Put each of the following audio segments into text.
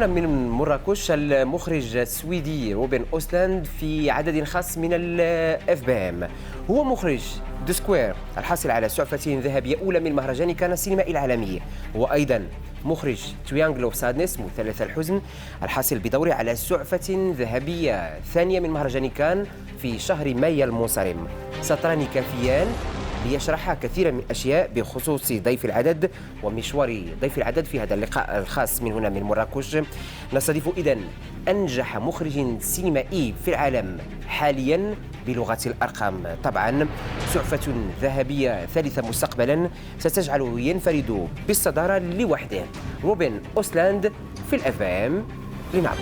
هنا من مراكش المخرج السويدي روبن أوستلوند في عدد خاص من الFBM. هو مخرج دو سكوير الحاصل على سعفة ذهبية أولى من مهرجان كان السينمائي العالمي. هو أيضا مخرج تريانجل اوف سادنس مثلث الحزن الحاصل بدوره على سعفة ذهبية ثانية من مهرجان كان في شهر مايو المنصرم. سطران كافيان ليشرح كثيرا من الأشياء بخصوص ضيف العدد ومشوار ضيف العدد في هذا اللقاء الخاص من هنا من مراكش. نستضيف إذن أنجح مخرج سينمائي في العالم حاليا بلغة الأرقام. طبعا سعفة ذهبية ثالثة مستقبلا ستجعله ينفرد بالصدارة لوحده. روبن أوستلوند في الFBM. لنعم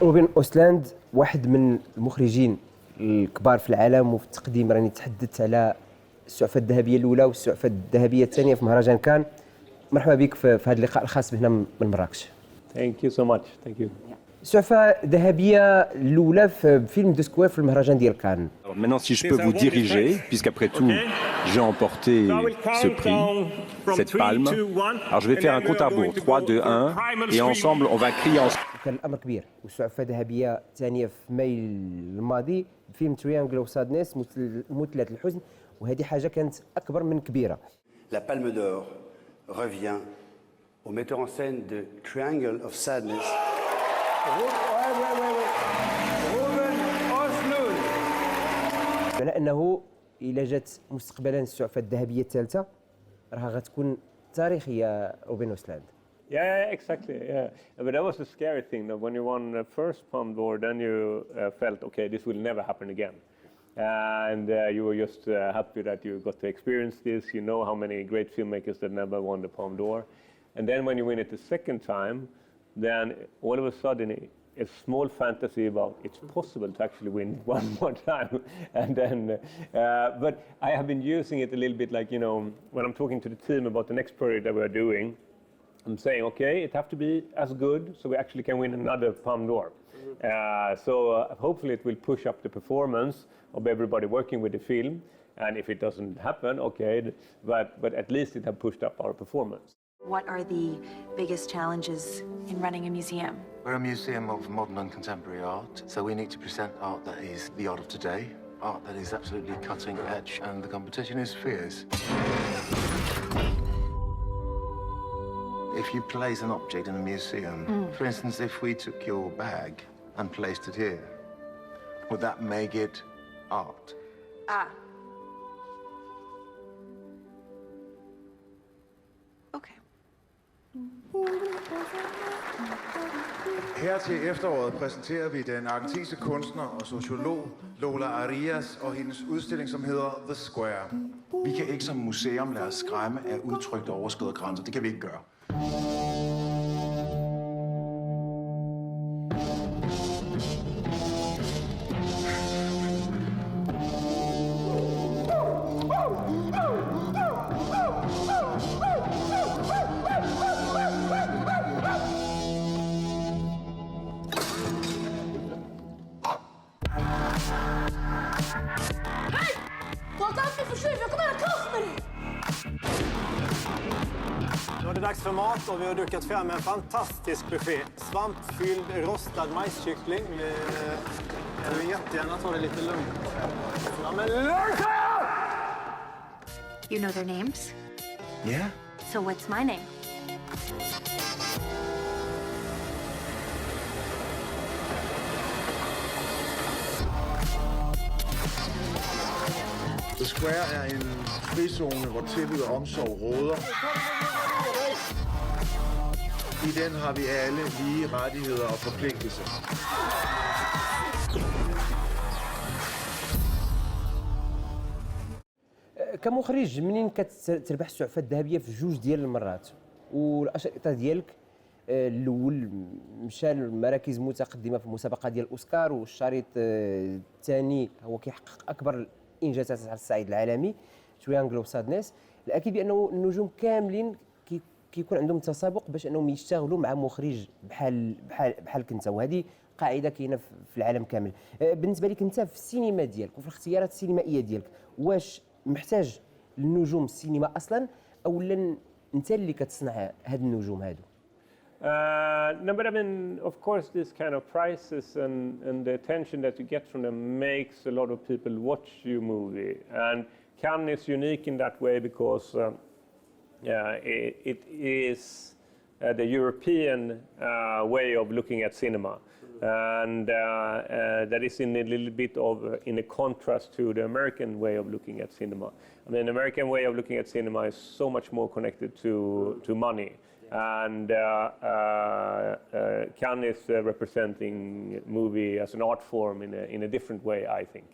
روبن أوستلوند واحد من المخرجين الكبار في العالم، وفي التقديم راني تحدثت على السعفة الذهبية الأولى والسعفة الذهبية الثانية في مهرجان كان. مرحبا بك في هذا اللقاء الخاص هنا من مراكش. Thank you so much. Thank you. السعفة الذهبية الأولى في فيلم دو سكوير في المهرجان ديال كان. Maintenant, si je peux vous diriger, puisqu'après tout, j'ai emporté ce prix, cette palme. Alors, je vais faire un compte à rebours, 3, 2, 1, et ensemble, on va crier ensemble. كان الأمر كبير، والسعفة ذهبية ثانية في ماي الماضي فيلم تريانجل اوف سادنس مثلث الحزن، وهذه حاجة كانت أكبر من كبيرة. La Palme d'Or revient au metteur en scène de Triangle of Sadness. روبن أوسtlund. على أنه إلا جات مستقبلا السعفة الذهبية الثالثة راها غتكون تاريخية روبن أوسtlund. Yeah, exactly. Yeah, but that was the scary thing. That when you won the first Palme d'Or, then you felt, okay, this will never happen again, and you were just happy that you got to experience this. You know how many great filmmakers that never won the Palme d'Or, and then when you win it the second time, then all of a sudden a small fantasy about it's possible to actually win one more time. And then, but I have been using it a little bit like, you know, when I'm talking to the team about the next project that we're doing, I'm saying, okay, it have to be as good so we actually can win another Palme d'Or. So hopefully it will push up the performance of everybody working with the film. And if it doesn't happen, okay, but at least it have pushed up our performance. What are the biggest challenges in running a museum? We're a museum of modern and contemporary art, so we need to present art that is the art of today, art that is absolutely cutting edge, and the competition is fierce. If you place an object in a museum, for instance, if we took your bag and placed it here, would that make it art? Okay. Her til efteråret præsenterer vi den argentinske kunstner og sociolog Lola Arias og hendes udstilling, som hedder The Square. Vi kan ikke som museum lade os skræmme af udtryk, der overskrider grænser. Det kan vi ikke gøre. Nu är det dags för mat och vi har dukat fram en fantastisk buffé. Svampfylld rostad majskyckling. Jag vill jättegärna ta det lite lugnt. Ja, men lugnt! You know their names? Yeah? So what's my name? The Square er en frizone, hvor tillid og omsorg råder. I den har vi alle lige rettigheder og forpligtelser. كمخرج منين كتربح السعفة الذهبية في جوج ديال المرات، والأشرطة ديالك الأول مشى لمراكز متقدمة في مسابقة ديال الأوسكار، والشريط الثاني هو كيحقق أكبر الإنجازات على الصعيد العالمي تريانجل اوف سادنس. الأكيد بأنه النجوم كاملين كيكون عندهم تسابق باش انهم يشتغلوا مع مخرج بحال انت، وهذه قاعده كاينه في العالم كامل. بالنسبه لك انت في السينما ديالك وفي الاختيارات السينمائيه ديالك، واش محتاج لنجوم السينما اصلا، او انت اللي كتصنع هاد النجوم هادو؟ No, but I mean, of course, this kind of prizes and the attention that you get from them makes a lot of people watch your movie. And Cannes is unique in that way because it is the European way of looking at cinema. And that is in a little bit of in a contrast to the American way of looking at cinema. I mean, the American way of looking at cinema is so much more connected to money. And Cannes is representing movie as an art form in a different way, I think.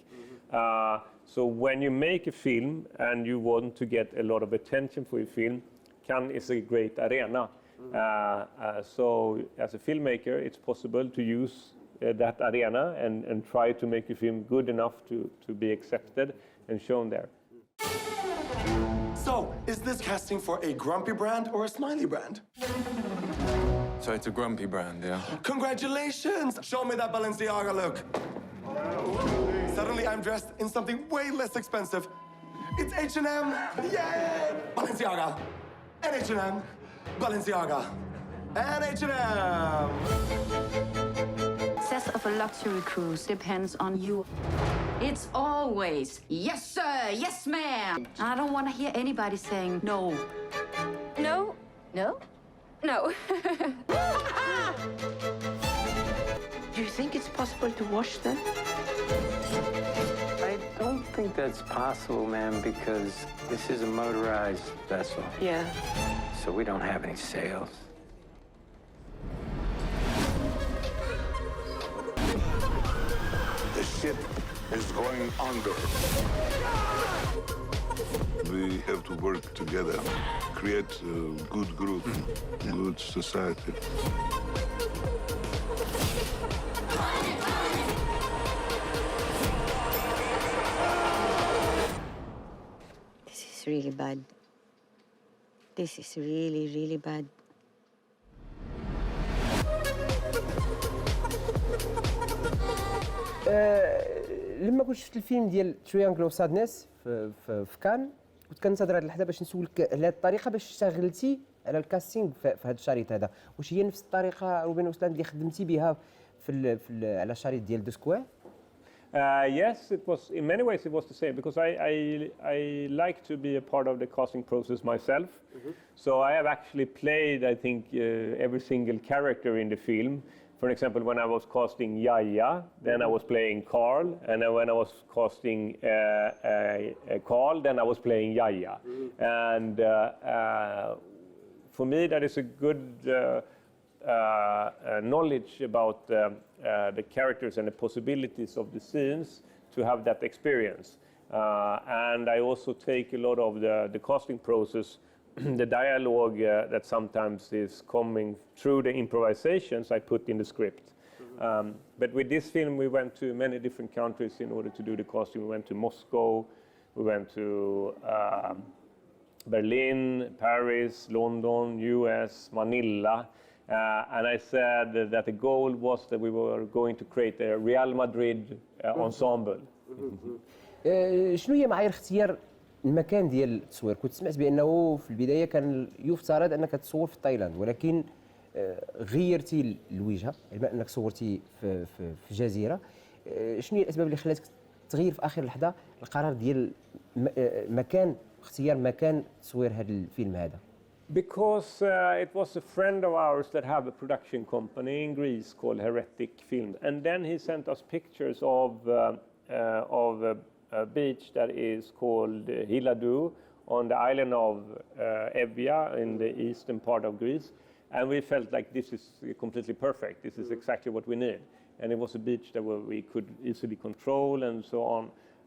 So when you make a film and you want to get a lot of attention for your film, Cannes is a great arena. So as a filmmaker, it's possible to use that arena and try to make your film good enough to be accepted and shown there. So, is this casting for a grumpy brand or a smiley brand? So it's a grumpy brand, yeah? Congratulations! Show me that Balenciaga look. Suddenly I'm dressed in something way less expensive. It's H&M! Yay! Balenciaga! And H&M! Balenciaga! And H&M! Success of a luxury cruise depends on you. It's always, yes, sir, yes, ma'am. I don't want to hear anybody saying no. No? No? No. Do you think it's possible to wash them? I don't think that's possible, ma'am, because this is a motorized vessel. Yeah. So we don't have any sails. The ship is going under. We have to work together, create a good group, good society. This is really bad. This is really, really bad. لما كنت شفت الفيلم ديال تريانجل اوف سادنس في كان كنت كنتظر هذه اللحظه باش نسولك على هذه الطريقه باش اشتغلتي على الكاستينغ في هذا الشريط هذا، واش هي نفس الطريقه روبن أوستلند اللي خدمتي بها على الشريط ديال دو سكوير؟ Yes, it was. In many ways, it was the same because I like to be a part of the casting process myself. So I have actually played, I think, every single character in the film. For example, when I was casting Yaya, then I was playing Carl, and then when I was casting Carl, then I was playing Yaya. And for me, that is a good knowledge about the characters and the possibilities of the scenes to have that experience. And I also take a lot of the casting process, the dialogue that sometimes is coming through the improvisations I put in the script. But with this film, we went to many different countries in order to do the casting. We went to Moscow, we went to Berlin, Paris, London, US, Manila. And I said that the goal was that we were going to create a Real Madrid ensemble. شنو هي معايير اختيار المكان ديال التصوير؟ كنت سمعت بانه في البدايه كان يفترض انك تصور في تايلاند، ولكن غيرتي الوجهه بما انك صورتي في جزيره. شنو هي الاسباب اللي خلاتك تغير في اخر لحظه القرار ديال مكان اختيار مكان تصوير هذا الفيلم هذا؟ Because it was a friend of ours that have a production company in Greece called Heretic Films, and then he sent us pictures of a beach that is called Hiladou on the island of Evia in the eastern part of Greece, and we felt like this is completely perfect. This is exactly what we need, and it was a beach that we could easily control and so on,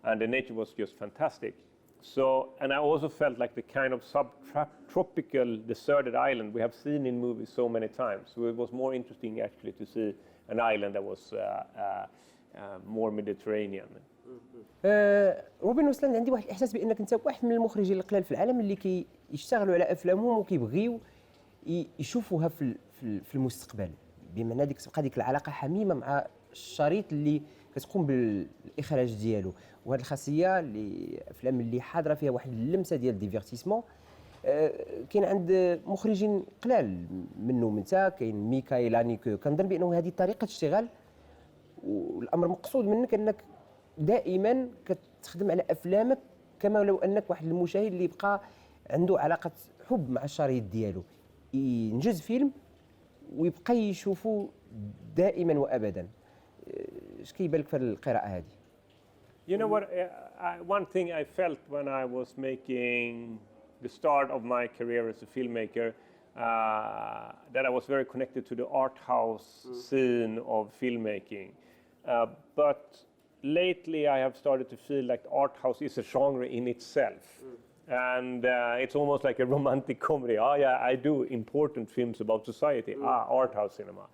and the nature was just fantastic. So, and I also felt like the kind of subtropical deserted island we have seen in movies so many times. So it was more interesting actually to see an island that was more Mediterranean. روبن أوستلند، عندي واحد الإحساس بأنك أنت واحد من المخرجين القلال في العالم اللي كيشتغلوا على أفلامهم وكيبغيو يشوفوها في المستقبل، بمعنى تبقى ديك العلاقة حميمة مع الشريط اللي كتقوم بالإخراج ديالو. وهذه الخاصية اللي الأفلام اللي حاضرة فيها واحد اللمسة ديال الديفيرتيسمون كاين عند مخرجين قلال منهم انت، كاين ميكايل هانيكو. كنظن بانه هذه طريقه اشتغال، والامر مقصود منك انك دائما كتخدم على افلامك كما لو انك واحد المشاهد اللي يبقى عنده علاقه حب مع الشريط ديالو، ينجز فيلم ويبقى يشوفه دائما وابدا. اش كيبان لك في القراءه هذه؟ You know what? One thing I felt when I was making the start of my career as a filmmaker, that I was very connected to the art house scene of filmmaking. But lately I have started to feel like art house is a genre in itself. And it's almost like a romantic comedy. Oh yeah, I do important films about society. Art house cinema.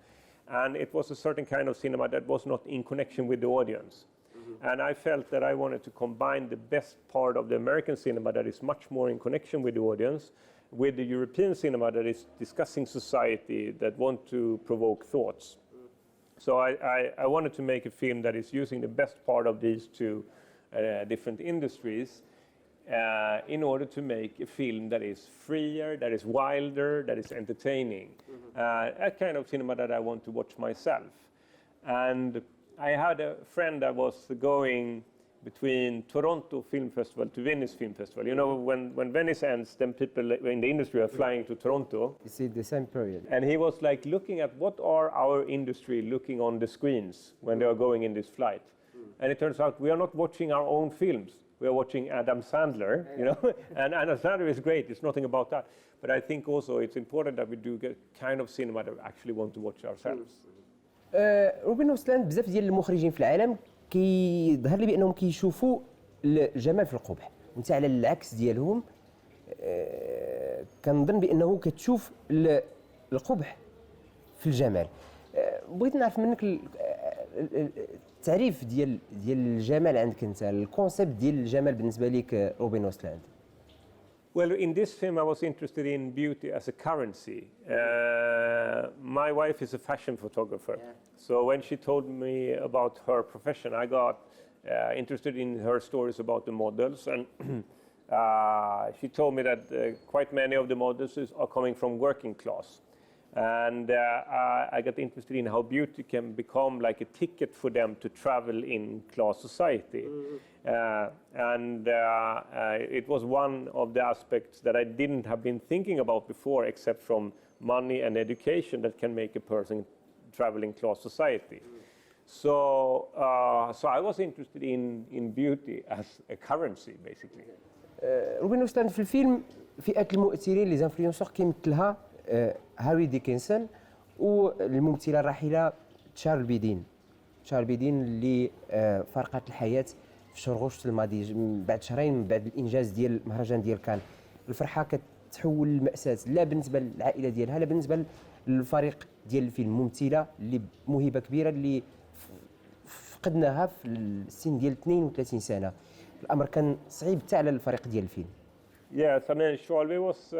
And it was a certain kind of cinema that was not in connection with the audience. And I felt that I wanted to combine the best part of the American cinema that is much more in connection with the audience with the European cinema that is discussing society, that want to provoke thoughts. So I wanted to make a film that is using the best part of these two different industries in order to make a film that is freer, that is wilder, that is entertaining. A kind of cinema that I want to watch myself. And I had a friend that was going between Toronto Film Festival to Venice Film Festival. You know, when Venice ends, then people in the industry are flying to Toronto. You see the same period. And he was like looking at what are our industry looking on the screens when they are going in this flight. And it turns out we are not watching our own films. We are watching Adam Sandler, you know, and Adam Sandler is great. It's nothing about that. But I think also it's important that we do get kind of cinema that we actually want to watch ourselves. روبن أوستلند بزاف ديال المخرجين في العالم كيظهر لي بانهم كيشوفوا الجمال في القبح، وانت على العكس ديالهم كنظن بانه كتشوف القبح في الجمال. بغيت نعرف منك التعريف ديال الجمال عندك انت، الكونسيبت ديال الجمال بالنسبه لك روبن أوستلند. Well, in this film, I was interested in beauty as a currency. My wife is a fashion photographer. So when she told me about her profession, I got interested in her stories about the models. And she told me that quite many of the models are coming from working class. And I got interested in how beauty can become like a ticket for them to travel in class society. It was one of the aspects that I didn't have been thinking about before, except from money and education that can make a person travel in class society. So I was interested in beauty as a currency, basically. روبن أوستلند في الفيلم فئة المؤثرين لي زانفلونسور كيمثلها هاري ديكنسون والممثله الراحله تشارل بيدين اللي فارقت الحياه في شهر غشت الماضي بعد شهرين من بعد الانجاز ديال المهرجان ديال كان. الفرحه كتحول لمأساة، لا بالنسبه للعائله ديالها لا بالنسبه للفريق ديال الفيلم. ممثله اللي موهبه كبيره اللي فقدناها في السن ديال 32 سنه. الامر كان صعيب حتى على الفريق ديال الفيلم. Yes, I mean, Charlie was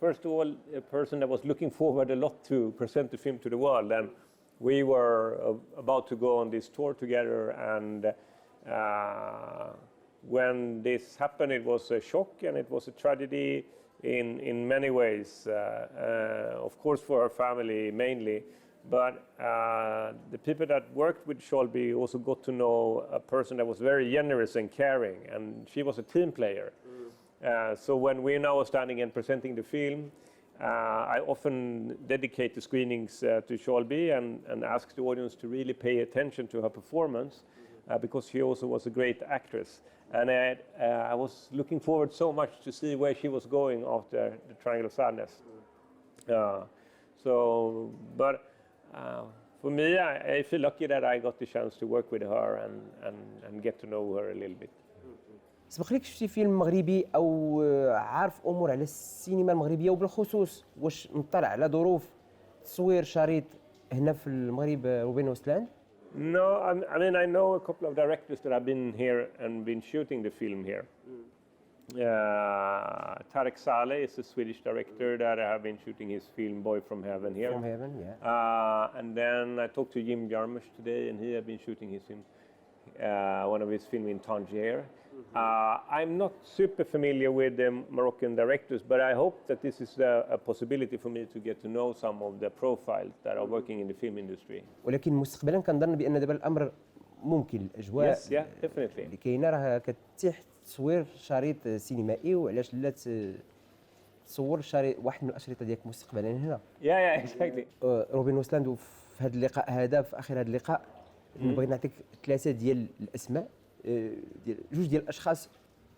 first of all a person that was looking forward a lot to present the film to the world, and we were about to go on this tour together, and when this happened it was a shock and it was a tragedy in many ways, of course for our family mainly, but the people that worked with Sholby also got to know a person that was very generous and caring, and she was a team player. So when we now are standing and presenting the film, I often dedicate the screenings to Sholby and ask the audience to really pay attention to her performance, because she also was a great actress. And I was looking forward so much to see where she was going after the Triangle of Sadness. For me, I feel lucky that I got the chance to work with her and get to know her a little bit. سبق لك شفتي فيلم مغربي او عارف امور على السينما المغربيه، وبالخصوص واش مطلع على ظروف تصوير شريط هنا في المغرب روبن أوستلند؟ No, I mean I know a couple of directors that have been here and been shooting the film here. Tarek Saleh is a Swedish director that have been shooting his film Boy from Heaven here. From Heaven, yeah. And then I talked to Jim Jarmusch today, and he had been shooting his film, one of his films in Tangier. I'm not super familiar with the Moroccan directors, but I hope that this is a possibility for me to get to know some of the profiles that are working in the film industry. ولكن مستقبلا كنظن بان دابا الامر ممكن الاجواء Yes, yeah, definitely. اللي كاينه راه كتتيح تصوير شريط سينمائي، وعلاش لا تصور شريط واحد من الاشرطه ديالك مستقبلا هنا. Yeah, exactly. روبن أوستلند، وفي هذا اللقاء هذا في اخر هذا اللقاء نبغي نعطيك 3 ديال الاسماء ديال 2 ديال الاشخاص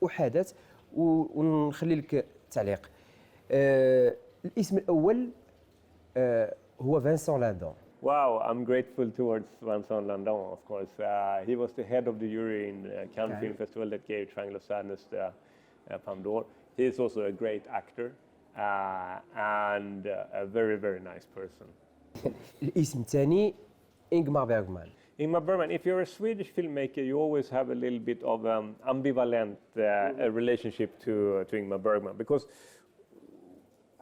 احادات ونخلي لك تعليق. الاسم الاول هو فانسون لاندون. Wow, I'm grateful towards Vincent Landon, of course. He was the head of the jury in Cannes Film Festival that gave Triangle of Sadness the Palme d'Or. He is also a great actor and a very, very nice person. الاسم الثاني إنغمار بيرغمان. Ingmar Bergman, if you're a Swedish filmmaker, you always have a little bit of ambivalent relationship to Ingmar Bergman, because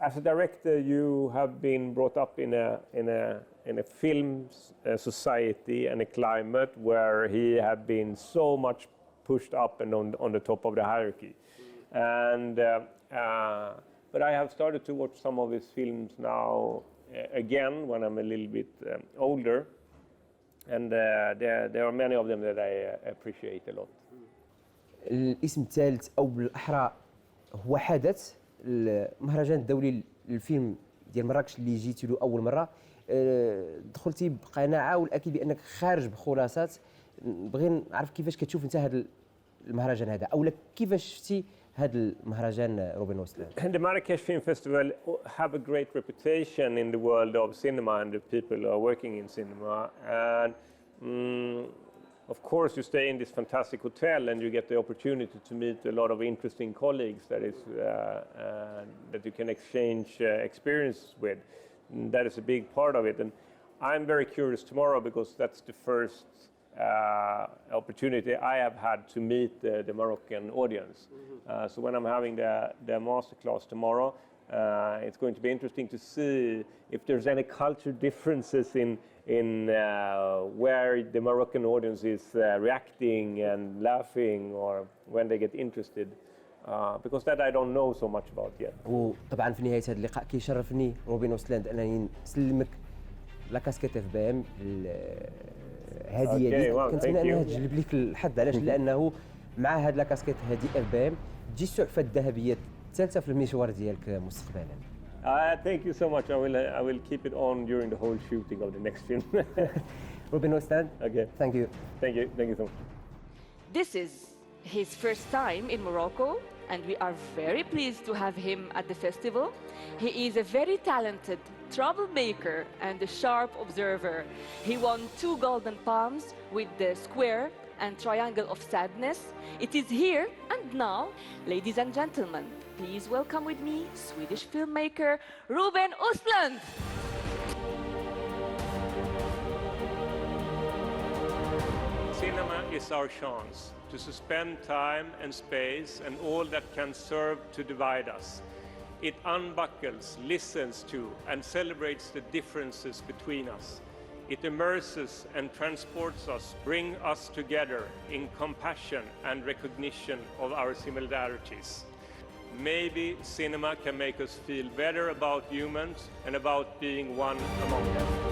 as a director, you have been brought up in a film society and a climate where he had been so much pushed up and on the top of the hierarchy. And but I have started to watch some of his films now again when I'm a little bit older. And there are many of them that I appreciate a lot. الاسم الثالث او بالاحرى هو حدث المهرجان الدولي للفيلم ديال مراكش اللي جيتي له اول مره. دخلتي بقناعه والاكيد بانك خارج بخلاصات. بغي نعرف كيفاش كتشوف انت هذا المهرجان هذا، اولا كيفاش شفتي هذا المهرجان روبن أوستلند. The Marrakesh Film Festival have a great reputation in the world of cinema and the people who are working in cinema. And of course, you stay in this fantastic hotel and you get the opportunity to meet a lot of interesting colleagues that you can exchange experience with. And that is a big part of it. And I'm very curious tomorrow because that's the first opportunity I have had to meet the Moroccan audience. So when I'm having the masterclass tomorrow, it's going to be interesting to see if there's any culture differences in where the Moroccan audience is reacting and laughing or when they get interested. Because that I don't know so much about yet. وطبعا في نهايه هذا اللقاء كيشرفني روبن أوستلند انني نسلمك لا كاسكيت اف بي ام هديه ليك. كنتمنى انها تجلب لك الحظ، علاش؟ لانه مع هاد لا كاسكيت هذه اف بي ام تجي السعفة الذهبيه الثالثه في المشوار ديالك مستقبلا. Thank you so much. I will keep it on during the whole shooting of the next film. Ruben Östlund. Okay. Thank you. Thank you so much. This is his first time in Morocco, and we are very pleased to have him at the festival. He is a very talented troublemaker and a sharp observer. He won 2 Golden Palms with the Square and Triangle of Sadness. It is here and now, ladies and gentlemen, please welcome with me Swedish filmmaker Ruben Östlund. Cinema is our chance to suspend time and space and all that can serve to divide us. It unbuckles, listens to, and celebrates the differences between us. It immerses and transports us, bring us together in compassion and recognition of our similarities. Maybe cinema can make us feel better about humans and about being one among them.